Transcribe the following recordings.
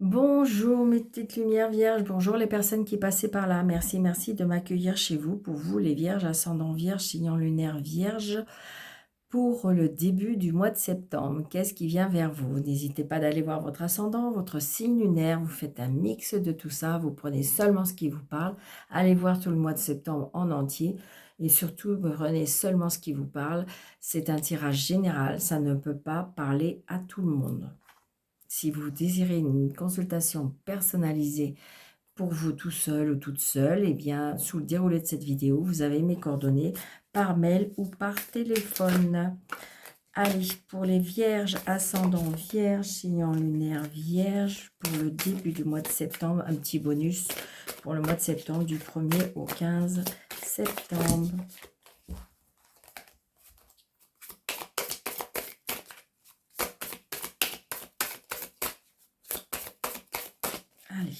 Bonjour mes petites lumières vierges, bonjour les personnes qui passaient par là. Merci, merci de m'accueillir chez vous. Pour vous les vierges, ascendant vierge, signe lunaire vierge, pour le début du mois de septembre. Qu'est-ce qui vient vers vous? N'hésitez pas d'aller voir votre ascendant, votre signe lunaire. Vous faites un mix de tout ça. Vous prenez seulement ce qui vous parle. Allez voir tout le mois de septembre en entier. Et surtout, prenez seulement ce qui vous parle. C'est un tirage général. Ça ne peut pas parler à tout le monde. Si vous désirez une consultation personnalisée pour vous tout seul ou toute seule, eh bien, sous le déroulé de cette vidéo, vous avez mes coordonnées par mail ou par téléphone. Allez, pour les vierges, ascendant vierge, signe lunaire vierge, pour le début du mois de septembre, un petit bonus pour le mois de septembre, du 1er au 15 septembre. Allez.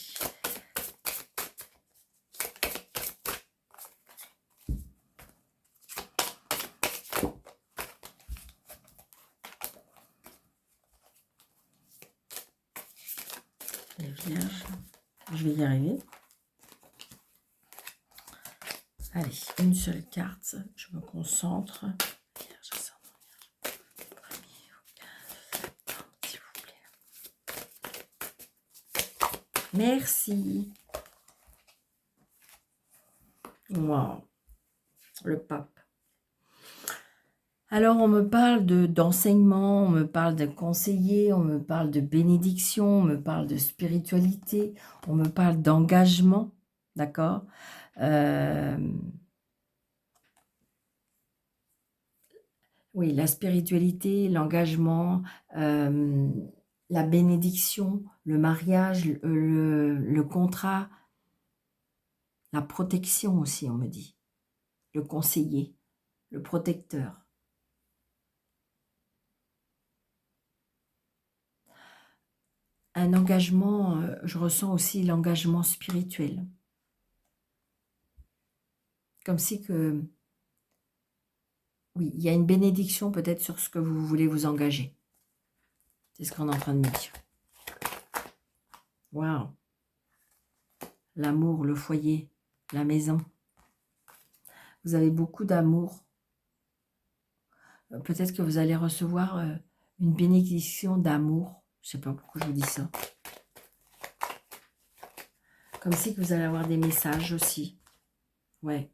Les vierges, je vais y arriver. Allez, une seule carte, je me concentre. Vierge, ascendant vierge, 1er au 15 septembre, s'il vous plaît. Merci. Wow, le pape. Alors, on me parle d'enseignement, on me parle de conseiller, on me parle de bénédiction, on me parle de spiritualité, on me parle d'engagement, d'accord? Oui, la spiritualité, l'engagement, la bénédiction, le mariage, le contrat, la protection aussi, on me dit, le conseiller, le protecteur. Un engagement, je ressens aussi l'engagement spirituel. Comme si que, oui, il y a une bénédiction peut-être sur ce que vous voulez vous engager. C'est ce qu'on est en train de me dire. Waouh! L'amour, le foyer, la maison. Vous avez beaucoup d'amour. Peut-être que vous allez recevoir une bénédiction d'amour. Je ne sais pas pourquoi je vous dis ça. Comme si que vous allez avoir des messages aussi. Ouais.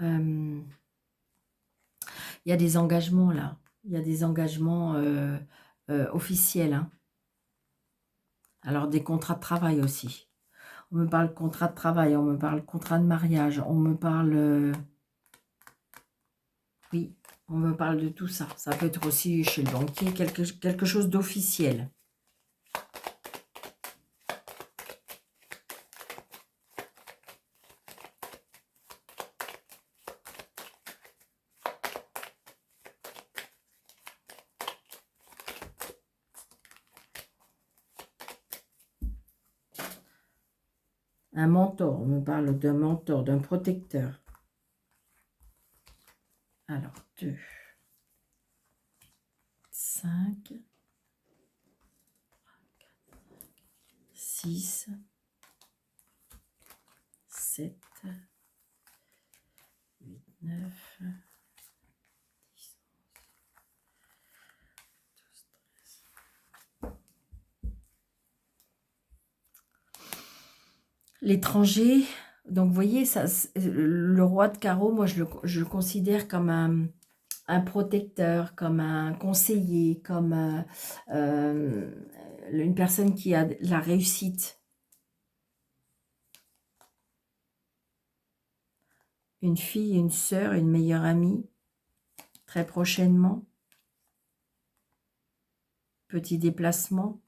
Il y a des engagements là. Il y a des engagements officiels. Hein. Alors des contrats de travail aussi. On me parle contrat de travail, on me parle contrat de mariage, on me parle... oui, on me parle de tout ça. Ça peut être aussi chez le banquier, quelque chose d'officiel. Un mentor, on me parle d'un mentor, d'un protecteur. Alors, 2, 5, 6, 7, 8, 9, 10, 12, 13. L'étranger, donc vous voyez, ça, le roi de carreau, moi je le considère comme un protecteur, comme un conseiller, comme une personne qui a la réussite. Une fille, une sœur, une meilleure amie, très prochainement. Petit déplacement,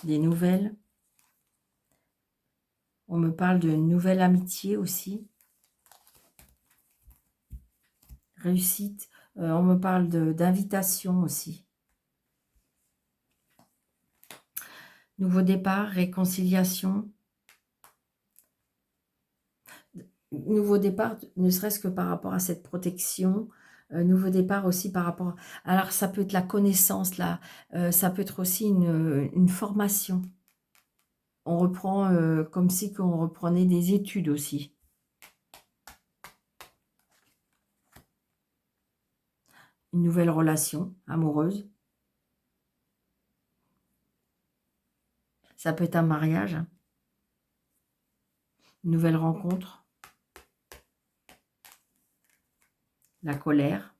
des nouvelles. On me parle de nouvelle amitié aussi. Réussite. On me parle d'invitation aussi. Nouveau départ, réconciliation. Nouveau départ, ne serait-ce que par rapport à cette protection, Nouveau départ aussi par rapport alors ça peut être la connaissance là, ça peut être aussi une formation. On reprend, comme si qu'on reprenait des études aussi. Une nouvelle relation amoureuse. Ça peut être un mariage. Une nouvelle rencontre. La colère.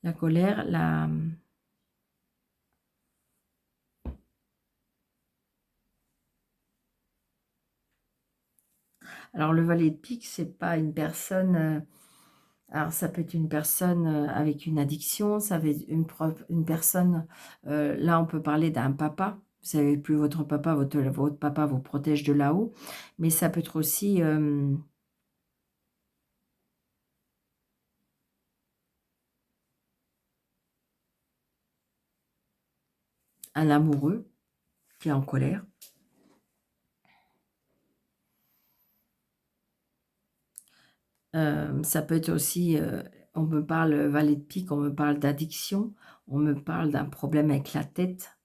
La colère, la alors le valet de pique, c'est pas une personne, alors ça peut être une personne, avec une addiction, ça va être une personne, là on peut parler d'un papa. Vous savez plus votre papa, votre papa vous protège de là-haut, mais ça peut être aussi, un amoureux qui est en colère. Ça peut être aussi, on me parle valet de pique, on me parle d'addiction, on me parle d'un problème avec la tête.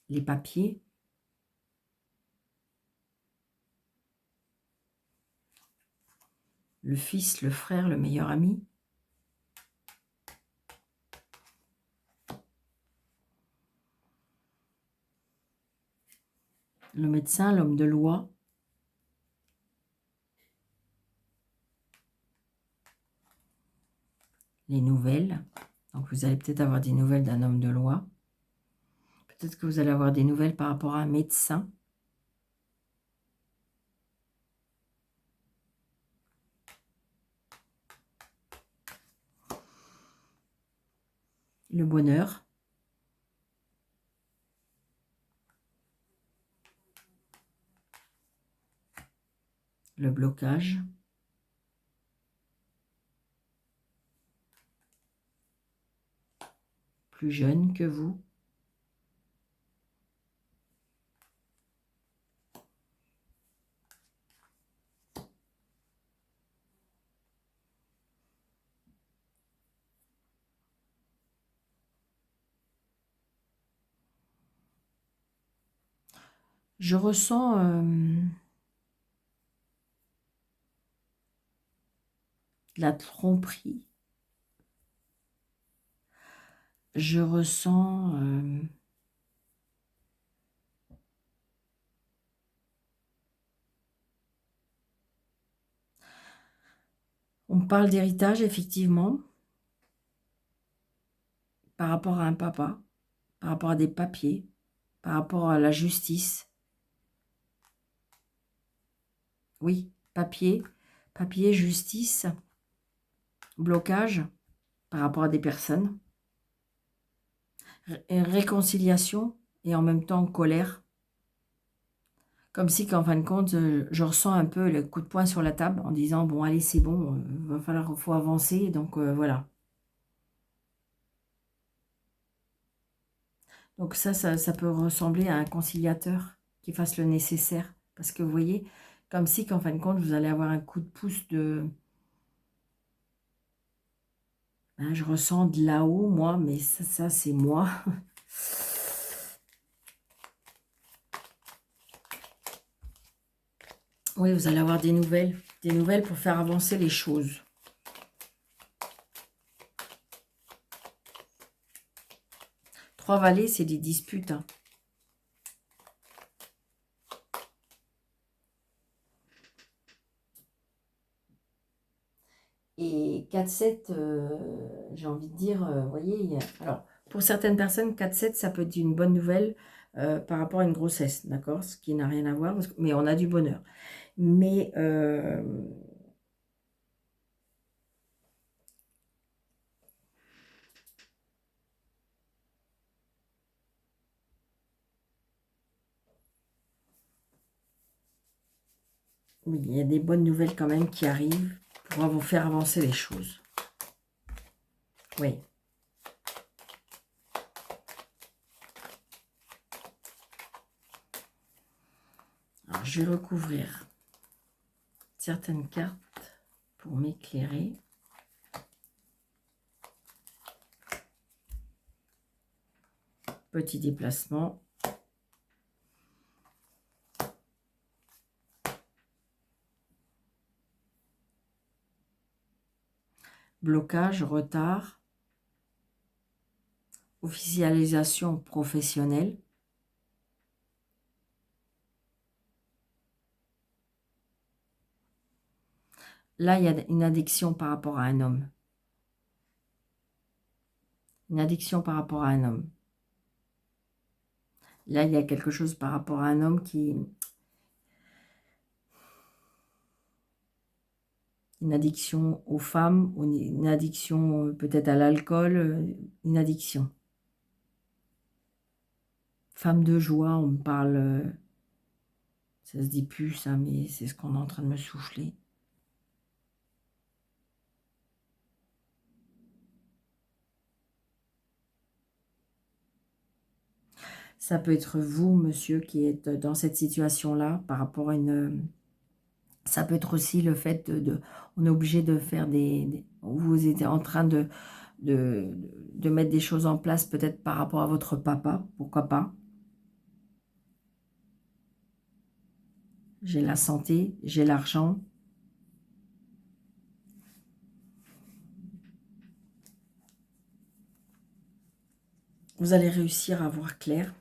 Les papiers. Le fils, le frère, le meilleur ami. Le médecin, l'homme de loi. Les nouvelles. Donc vous allez peut-être avoir des nouvelles d'un homme de loi. Peut-être que vous allez avoir des nouvelles par rapport à un médecin. Le bonheur. Le blocage. Plus jeune que vous. Je ressens la tromperie. Je ressens on me parle d'héritage, effectivement, par rapport à un papa, par rapport à des papiers, par rapport à la justice. Oui, papier, justice, blocage par rapport à des personnes, réconciliation et en même temps colère. Comme si qu'en fin de compte, je ressens un peu le coup de poing sur la table en disant, bon, allez, c'est bon, faut avancer, donc voilà. Donc ça peut ressembler à un conciliateur qui fasse le nécessaire. Parce que vous voyez, comme si qu'en fin de compte, vous allez avoir un coup de pouce de... hein, je ressens de là-haut, moi, mais ça c'est moi. Oui, vous allez avoir des nouvelles pour faire avancer les choses. Trois valets, c'est des disputes. Hein. Et 4-7, j'ai envie de dire, vous voyez, alors, pour certaines personnes, 4-7, ça peut être une bonne nouvelle par rapport à une grossesse, d'accord? Ce qui n'a rien à voir, mais on a du bonheur. Mais oui, il y a des bonnes nouvelles quand même qui arrivent pourra vous faire avancer les choses. Oui. Alors, je vais recouvrir certaines cartes pour m'éclairer. Petit déplacement. Blocage, retard. Officialisation professionnelle. Là, il y a une addiction par rapport à un homme. Une addiction par rapport à un homme. Là, il y a quelque chose par rapport à un homme qui... Une addiction aux femmes, ou une addiction peut-être à l'alcool, une addiction. Femme de joie, on me parle... ça se dit plus ça, mais c'est ce qu'on est en train de me souffler. Ça peut être vous, monsieur, qui êtes dans cette situation-là par rapport à une... Ça peut être aussi le fait on est obligé de faire vous êtes en train de mettre des choses en place, peut-être par rapport à votre papa, pourquoi pas. J'ai la santé, j'ai l'argent. Vous allez réussir à voir clair.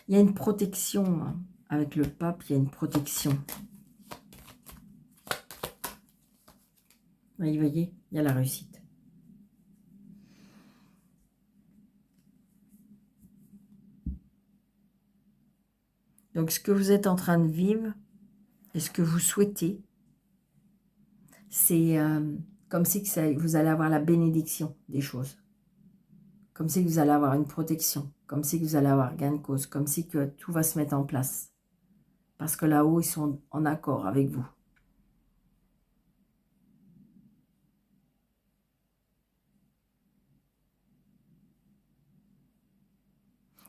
Il y a une protection, hein. Avec le pape, il y a une protection. Oui, vous voyez, il y a la réussite. Donc, ce que vous êtes en train de vivre, et ce que vous souhaitez, c'est comme si que vous allez avoir la bénédiction des choses. Comme si que vous allez avoir une protection. Comme si que vous allez avoir gain de cause. Comme si que tout va se mettre en place. Parce que là-haut, ils sont en accord avec vous.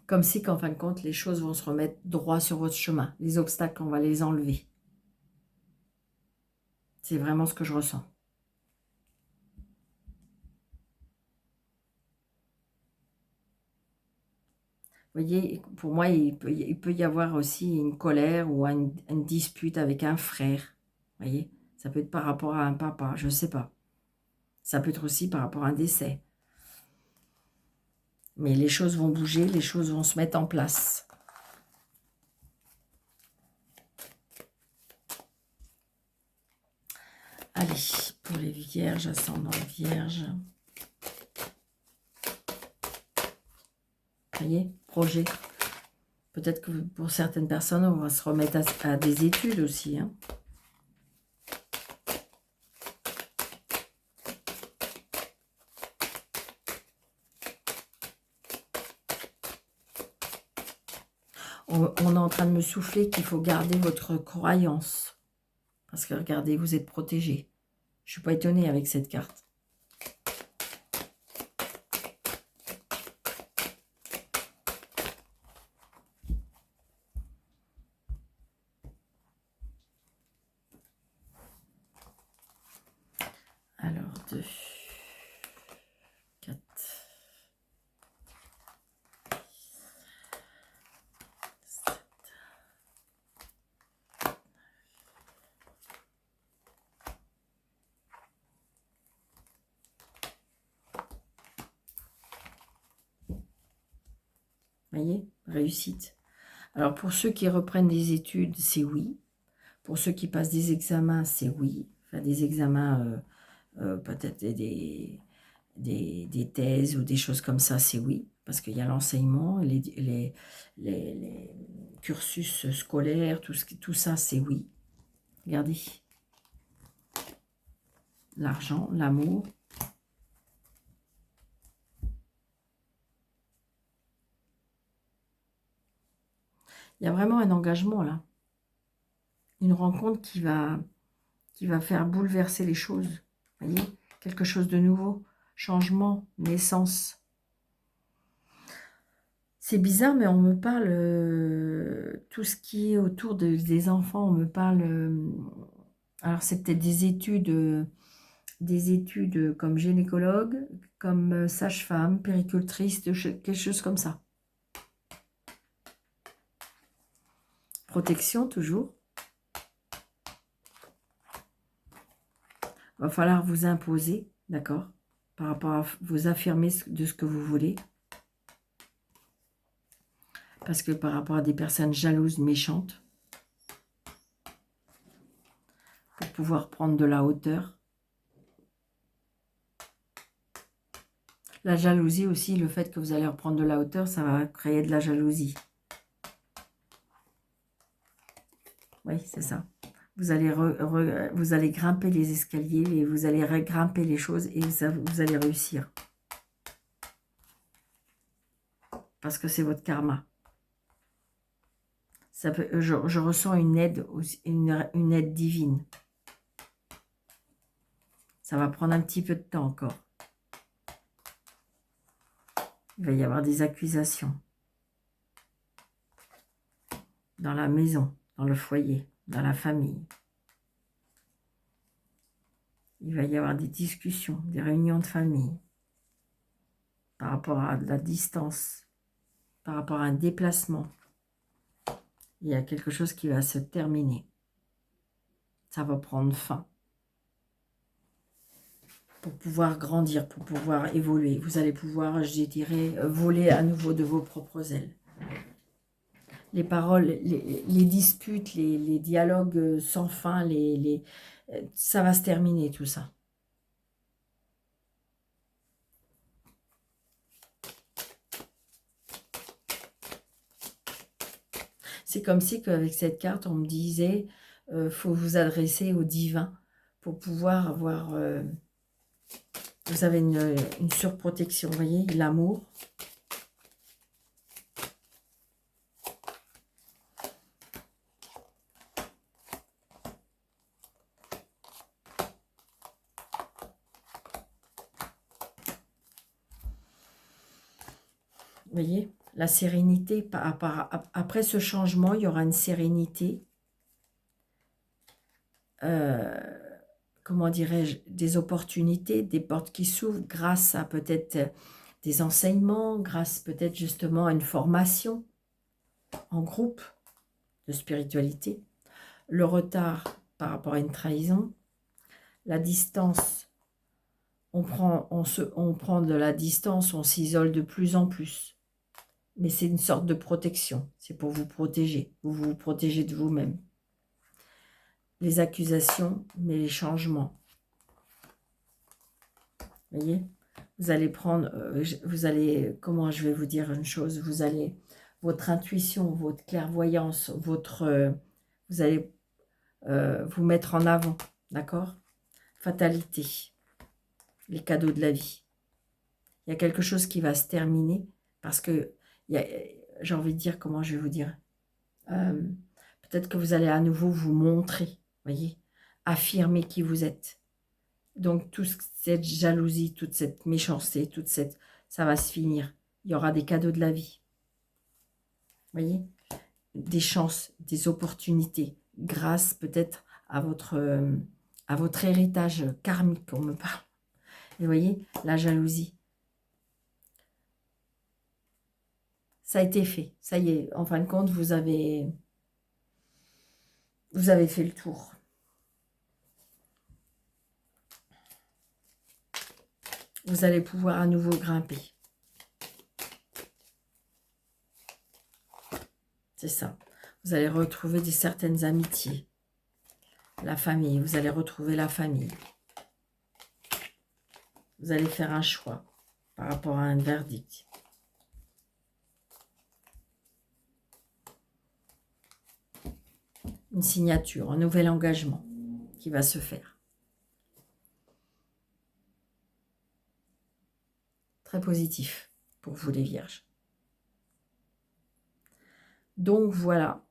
Comme si qu'en fin de compte, les choses vont se remettre droit sur votre chemin. Les obstacles, on va les enlever. C'est vraiment ce que je ressens. Vous voyez, pour moi, il peut y avoir aussi une colère ou une dispute avec un frère. Vous voyez, ça peut être par rapport à un papa, je ne sais pas. Ça peut être aussi par rapport à un décès. Mais les choses vont bouger, les choses vont se mettre en place. Allez, pour les vierges, ascendant vierge. Vous voyez, projet. Peut-être que pour certaines personnes, on va se remettre à des études aussi. Hein. On est en train de me souffler qu'il faut garder votre croyance. Parce que regardez, vous êtes protégé. Je ne suis pas étonnée avec cette carte. Alors, 2, 4. Vous voyez, réussite. Alors, pour ceux qui reprennent des études, c'est oui. Pour ceux qui passent des examens, c'est oui. Enfin, des examens, peut-être des thèses ou des choses comme ça, c'est oui. Parce qu'il y a l'enseignement, les cursus scolaires, tout ça, c'est oui. Regardez. L'argent, l'amour. Il y a vraiment un engagement là. Une rencontre qui va qui va faire bouleverser les choses. Vous voyez, quelque chose de nouveau, changement, naissance. C'est bizarre, mais on me parle, tout ce qui est autour des enfants, on me parle, alors c'est peut-être des études comme gynécologue, comme sage-femme, péricultrice, quelque chose comme ça. Protection, toujours. Va falloir vous imposer, d'accord, par rapport à vous affirmer de ce que vous voulez. Parce que par rapport à des personnes jalouses, méchantes, pour pouvoir prendre de la hauteur. La jalousie aussi, le fait que vous allez reprendre de la hauteur, ça va créer de la jalousie. Oui, c'est ça. Vous allez, vous allez grimper les escaliers et vous allez grimper les choses et vous allez réussir. Parce que c'est votre karma. Ça peut, je ressens une aide, une aide divine. Ça va prendre un petit peu de temps encore. Il va y avoir des accusations. Dans la maison, dans le foyer, dans la famille. Il va y avoir des discussions, des réunions de famille. Par rapport à la distance. Par rapport à un déplacement. Il y a quelque chose qui va se terminer. Ça va prendre fin. Pour pouvoir grandir, pour pouvoir évoluer. Vous allez pouvoir, je dirais, voler à nouveau de vos propres ailes. Les paroles, les disputes, les dialogues sans fin, ça va se terminer tout ça. C'est comme si qu'avec cette carte, on me disait, faut vous adresser au divin pour pouvoir avoir... vous avez une surprotection, vous voyez, l'amour. Vous voyez, la sérénité, après ce changement, il y aura une sérénité. Comment dirais-je, des opportunités, des portes qui s'ouvrent grâce à peut-être des enseignements, grâce peut-être justement à une formation en groupe de spiritualité. Le retard par rapport à une trahison, la distance, on prend de la distance, on s'isole de plus en plus. Mais c'est une sorte de protection, c'est pour vous protéger, vous protégez de vous-même. Les accusations, mais les changements. Vous voyez, vous allez prendre, vous allez, comment je vais vous dire une chose, vous allez, votre intuition, votre clairvoyance, vous allez vous mettre en avant, d'accord? Fatalité, les cadeaux de la vie. Il y a quelque chose qui va se terminer parce que, j'ai envie de dire, comment je vais vous dire, peut-être que vous allez à nouveau vous montrer, voyez, affirmer qui vous êtes. Donc, toute cette jalousie, toute cette méchanceté, ça va se finir. Il y aura des cadeaux de la vie. Vous voyez? Des chances, des opportunités, grâce peut-être à votre héritage karmique, on me parle. Et vous voyez, la jalousie. Ça a été fait. Ça y est, en fin de compte, vous avez fait le tour. Vous allez pouvoir à nouveau grimper. C'est ça. Vous allez retrouver certaines amitiés. La famille. Vous allez retrouver la famille. Vous allez faire un choix par rapport à un verdict. Une signature, un nouvel engagement qui va se faire. Très positif pour vous les vierges. Donc voilà,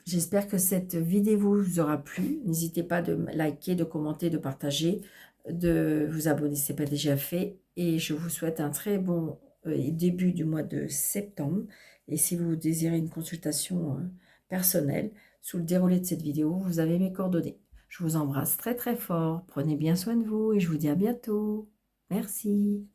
J'espère que cette vidéo vous aura plu. N'hésitez pas de liker, de commenter, de partager, de vous abonner si ce n'est pas déjà fait. Et je vous souhaite un très bon début du mois de septembre. Et si vous désirez une consultation personnelle, sous le déroulé de cette vidéo, vous avez mes coordonnées. Je vous embrasse très très fort. Prenez bien soin de vous et je vous dis à bientôt. Merci.